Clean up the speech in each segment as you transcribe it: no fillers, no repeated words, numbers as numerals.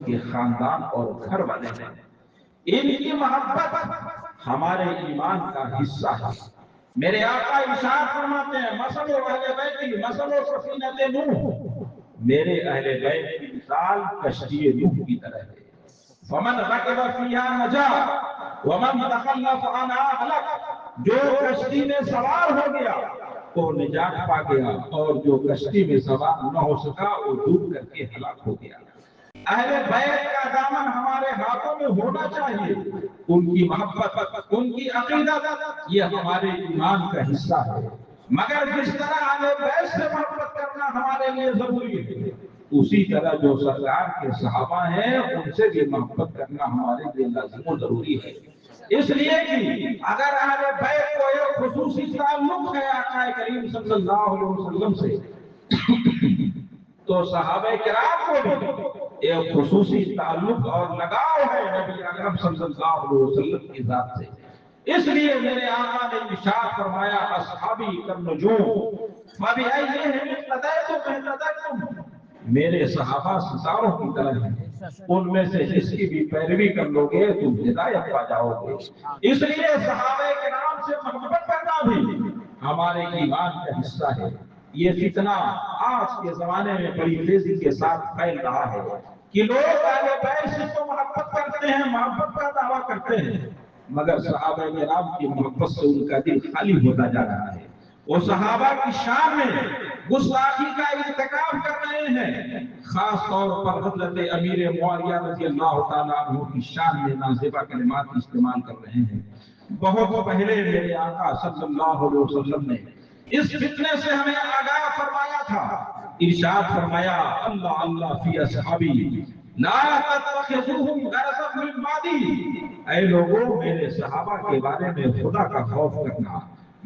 کے خاندان اور گھر والے ہیں، ان کی محبت ہمارے ایمان کا حصہ ہے۔ میرے آقا ارشاد فرماتے ہیں مثل اہل بیت مثل سفینۃ نوح، میرے اہل بیت کی مثال کشتی نوح کی طرح ہے۔ فمن رکب فیہا نجا ومن تخلف عنہا ہلک، جو کشتی میں سوار ہو گیا وہ نجات پا گیا، اور جو کشتی میں سوار نہ ہو سکا وہ ڈوب کر کے ہلاک ہو گیا۔ اہل بیت کا دامن ہمارے ہاتھوں میں ہونا چاہیے، ان کی محبت، ان کی عقیدت، یہ ہمارے ایمان کا حصہ ہے۔ مگر جس طرح اہل بیت سے محبت کرنا ہمارے لیے ضروری ہے، اسی طرح جو سرکار کے صحابہ ہیں ان سے بھی محبت کرنا ہمارے لیے لازم و ضروری ہے۔ اس لیے کہ اگر اہل بیت کو ایک خصوصی تعلق ہے آقا کریم صلی اللہ علیہ وسلم سے، تو صحابہ کرام کو بھی ایک خصوصی تعلق اور لگاؤ ہے نبی اکرم صلی اللہ علیہ وسلم کی ذات سے۔ اس لیے میرے آقا نے ارشاد فرمایا اصحابی کالنجوم فبأیہم اقتدیتم اہتدیتم، میرے صحابہ ستاروں کی طرح ہیں، ان میں سے جس کی بھی پیروی کر لو گے تم ہدایت پا جاؤ گے۔ اس لیے صحابہ کرام سے محبت کرنا بھی ہمارے ایمان کا حصہ ہے۔ یہ فتنہ آج کے زمانے میں بڑی تیزی کے ساتھ پھیل رہا ہے کہ لوگ اہل بیت سے تو محبت کرتے ہیں، محبت کا دعویٰ کرتے ہیں، مگر صحابہ کرام کی محبت سے ان کا دل خالی ہوتا جا رہا ہے۔ وہ صحابہ کی شان میں گستاخی کا ارتکاب کر رہے ہیں، خاص طور پر حضرت امیر معاویہ رضی اللہ تعالیٰ عنہ کی شان میں نازیبہ کلمات استعمال کر رہے ہیں۔ بہت پہلے میرے آقا صلی اللہ علیہ وسلم نے اس فتنے سے ہمیں آگاہ فرمایا تھا، ارشاد فرمایا اللہ اللہ فی اصحابی لا تتخذوہم غرضا من بعدی، اے لوگوں میرے صحابہ کے بارے میں خدا کا خوف کرنا،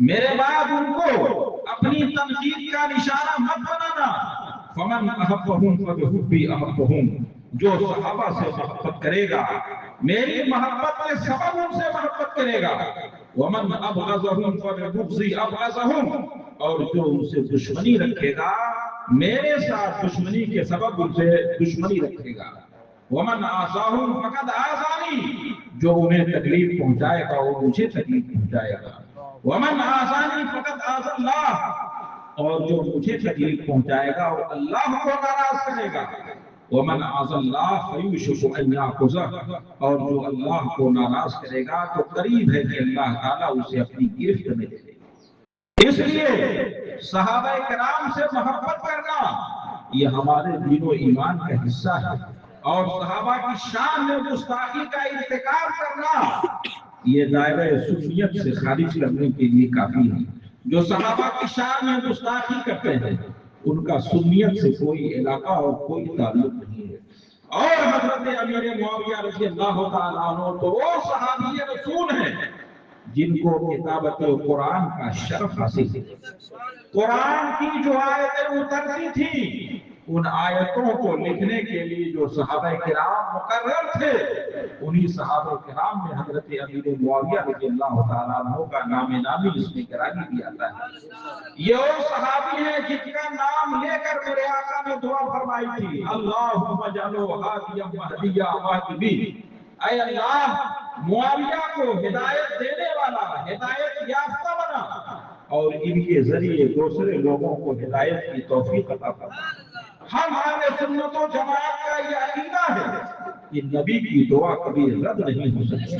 میرے بعد ان کو اپنی تنقید کا نشانہ مت بنانا۔ فمن احبہم فبحبی احبہم، جو صحابہ سے محبت کرے گا میری محبت کے سبب ان سے محبت کرے گا، ومن ابغضہم فببغضی ابغضہم، اور جو ان سے دشمنی رکھے گا میرے ساتھ دشمنی کے سبب ان سے دشمنی رکھے گا، ومن آذاہم فقد آذانی، جو انہیں تکلیف پہنچائے گا وہ مجھے تکلیف پہنچائے گا، ومن آذانی فقد آذى اللہ، اور جو مجھے تکلیف پہنچائے گا وہ اللہ کو ناراض کرے گا، ومن آذى اللہ فیوشک ان یاخذہ، اور جو اللہ کو ناراض کرے گا تو قریب ہے کہ اللہ تعالیٰ اسے اپنی گرفت میں لے لے۔ اس لیے صحابہ کرام سے محبت کرنا یہ ہمارے دین و ایمان کا حصہ ہے، اور صحابہ کی شان میں گستاخی کا ارتکاب کرنا یہ دائرہ سنیت سے خارج کرنے کے لیے کافی ہے۔ جو صحابہ کی شان میں گستاخی کرتے ہیں ان کا سنیت سے کوئی علاقہ اور کوئی تعلق نہیں ہے۔ اور حضرت امیر معاویہ رضی اللہ تعالیٰ عنہ تو وہ صحابی رسول ہیں جن کو کتابت قرآن کا شرف حاصل ہے۔ قرآن کی جو آیتیں اترتی تھی ان آیتوں کو لکھنے کے لیے جو صحابہ کرام مقرر تھے انہی صحابہ کرام میں حضرت امیر معاویہ رضی اللہ تعالیٰ عنہ کا نام نامی اس میں کرانی بھی آتا ہے۔ یہ وہ صحابی ہیں جن کا نام لے کر میرے آقا نے دعا فرمائی تھی اللہم اجعلہ ہادیا مہدیا واہدی، اے اللہ معاویہ کو ہدایت دینے والا، ہدایت یافتہ بنا، اور ان کے ذریعے دوسرے لوگوں کو ہدایت کی توفیق عطا فرما۔ ہم اہل سنت و جماعت کا یہ عقیدہ ہے کہ نبی کی دعا کبھی رد نہیں ہو سکتی۔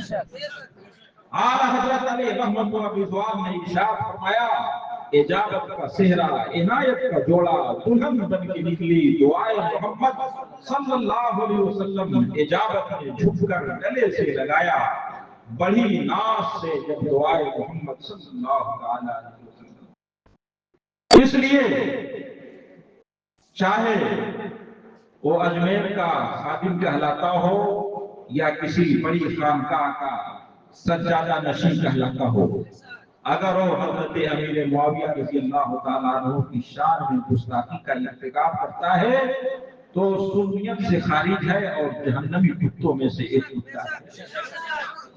اعلیٰ حضرت علی رحمۃ اللہ رضوان نے ارشاد فرمایا اجابت کا صحرا عنایت کا جوڑا دلہن بن کے نکلی دعائے محمد صلی اللہ علیہ وسلم، اجابت نے جھک کر گلے سے لگایا بڑی ناز سے جب دعائے محمد صلی اللہ علیہ وسلم۔ اس لیے چاہے وہ اجمیر کا خادم کہلاتا ہو یا کسی بڑی خانقاہ کا سجادہ نشین کہلاتا ہو، اگر وہ حضرت امیر معاویہ رضی اللہ تعالیٰ عنہ کی شان میں گستاخی کا ارتکاب کرتا ہے تو سنیت سے خارج ہے اور جہنمی کتوں میں سے ایک کتا ہے۔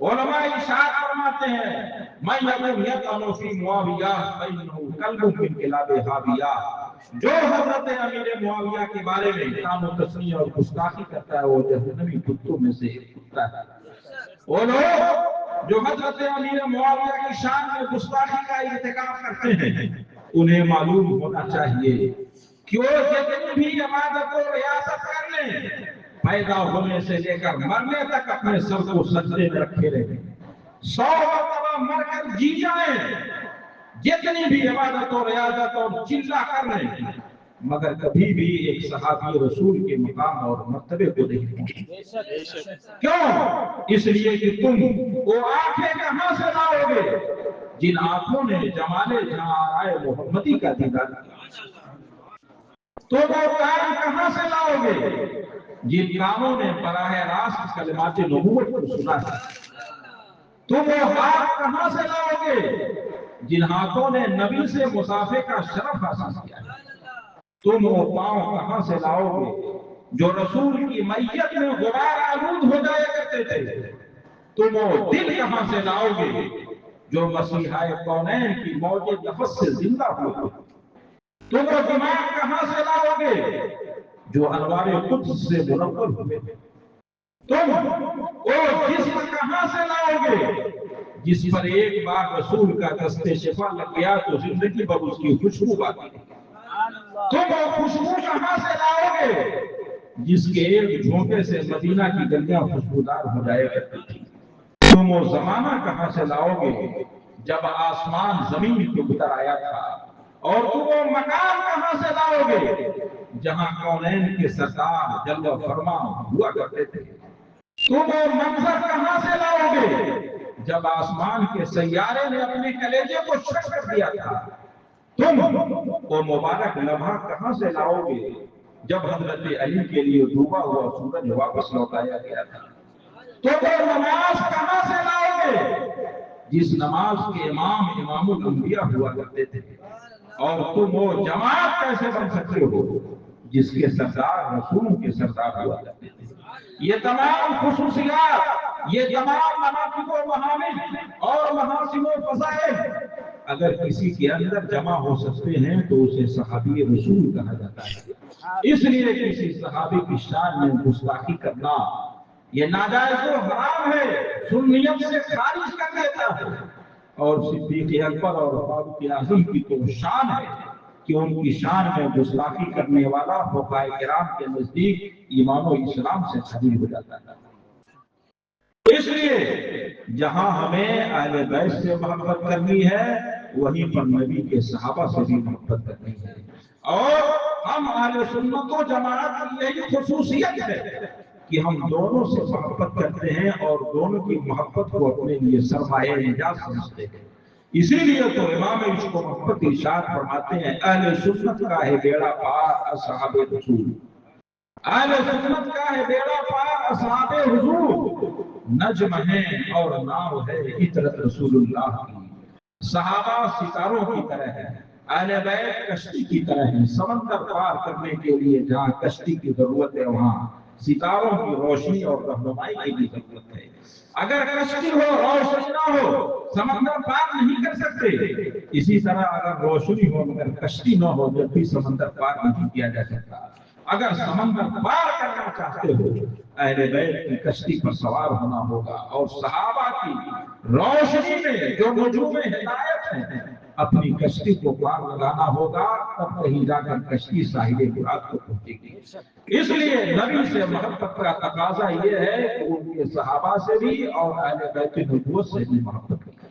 علماء ارشاد فرماتے ہیں من یقول یطعن فی معاویہ فإنہ کلب من کلاب حاویہ، جو حضرت امیر معاویہ کے بارے میں کام و تسمیہ اور گستاخی کرتا ہے وہ جہنمی کتوں میں سے ایک کتا ہے۔ وہ لوگ جو حضرت امیر معاویہ کی شان میں گستاخی کا ارتکاب کرتے ہیں انہیں معلوم ہونا چاہیے کہ وہ جتنی بھی عبادت و ریاست کر لیں پیدا ہونے سے لے کر مرنے تک اپنے سر کو سجدے میں رکھے رہیں، 100 مرتبہ مر کر جی جائیں، جتنی بھی عبادت و ریاضت اور چلہ کر لیں، مگر کبھی بھی ایک صحابی رسول کے مقام اور مرتبے کو نہیں پہنچے۔ کیوں؟ اس لیے کہ تم وہ آنکھیں کہاں سے لاؤ گے جن آنکھوں نے جمال جہاں آئے محمدی کا دیدار کیا؟ تم وہ کان کہاں سے لاؤ گے جن کانوں نے براہ راست کلمات نبوت کو سنا ہے؟ تم وہ ہاتھ کہاں سے لاؤ گے جن ہاتھوں نے نبی سے مسافے کا شرف حاصل کیا ہے؟ تم وہ پاؤں کہاں سے لاؤ گے جو رسول کی میت میں غبار آلود ہو جایا کرتے تھے؟ تم وہ دل کہاں سے لاؤ گے جو مسیحا کونین کی موت نفس سے زندہ ہوئے؟ تم وہ دماغ کہاں سے لاؤ گے جو انوار قدس سے منور ہوئے؟ تم وہ جسم کہاں سے لاؤ گے جس پر ایک بار رسول کا دست شفا لگ گیا تو زندگی بھر اس کی خوشبو باقی ہے؟ تم وہ خوشبو کہاں سے لاؤ گے جس کے ایک جھونکے سے مدینہ کی گلیاں خوشبودار ہو جائے کرتی تھی؟ تم وہ زمانہ کہاں سے لاؤ گے جب آسمان زمین کے اوپر آیا تھا؟ اور تم وہ مقام کہاں سے لاؤ گے جہاں کونین کے سردار جل و فرما ہوا کرتے تھے؟ تم وہ منظر کہاں سے لاؤ گے جب آسمان کے سیارے نے اپنے کلیجے کو شک کر دیا تھا؟ تم وہ مبارک لمحہ کہاں سے لاؤ گے جب حضرت علی کے لیے ڈوبا ہوا سورج واپس لوٹایا گیا تھا؟ تم وہ نماز کہاں سے لاؤ گے جس نماز کے امام امام الانبیاء ہوا کرتے تھے؟ اور تم وہ جماعت کیسے بن سکتے ہو جس کے سردار رسولوں کے سردار ہوا کرتے تھے؟ یہ تمام خصوصیات، یہ تمام مناقب و محامد اور محاسن و فضائل اگر کسی کے اندر جمع ہو سکتے ہیں تو اسے صحابی رسول کہا جاتا ہے۔ اس لیے کسی صحابی کی شان میں گستاخی کرنا یہ ناجائز و حرام ہے، سنیت سے خارج کر دیتا ہے۔ اور صدیق اکبر اور فاروق اعظم کی تو شان ہے کہ ان کی شان میں گستاخی کرنے والا فقہائے کرام کے نزدیک ایمان و اسلام سے خارج ہو جاتا ہے۔ اس لیے جہاں ہمیں اہل بیت سے محبت کرنی ہے وہیں پر نبی کے صحابہ سے بھی محبت کرنی ہے۔ اور ہم اہل سنت و جماعت کی یہی خصوصیت ہے کہ ہم دونوں سے محبت کرتے ہیں اور دونوں کی محبت کو اپنے لیے سرمایہ نجات سمجھتے ہیں۔ اسی لیے تو امام عشق و محبت ارشاد فرماتے ہیں اہل سنت کا ہے بیڑا پار اصحاب رسول، اہل سنت کا ہے بیڑا پار اصحاب حضور، نجم ہے اور ناو ہے عطرت رسول اللہ کی۔ صحابہ ستاروں کی طرح ہے، اہل بیت کشتی کی طرح ہے، سمندر پار کرنے کے لیے جہاں کشتی کی ضرورت ہے وہاں ستاروں کی روشنی اور رہنمائی کی بھی ضرورت ہے۔ اگر کشتی ہو روشنی نہ ہو سمندر پار نہیں کر سکتے، اسی طرح اگر روشنی ہو مگر کشتی نہ ہو جب بھی سمندر پار نہیں کیا جا سکتا۔ اگر سمندر پار کرنا چاہتے ہو اہل بیت کی کشتی پر سوار ہونا ہوگا اور صحابہ کی روشنی میں جو نجوم ہدایت ہیں اپنی کشتی کو پار لگانا ہوگا، تب کہیں جا کر کشتی ساحل مراد کو پہنچے گی۔ اس لیے نبی سے محبت کا تقاضا یہ ہے کہ ان کے صحابہ سے بھی اور اہل بیت نبوت سے بھی محبت کریں۔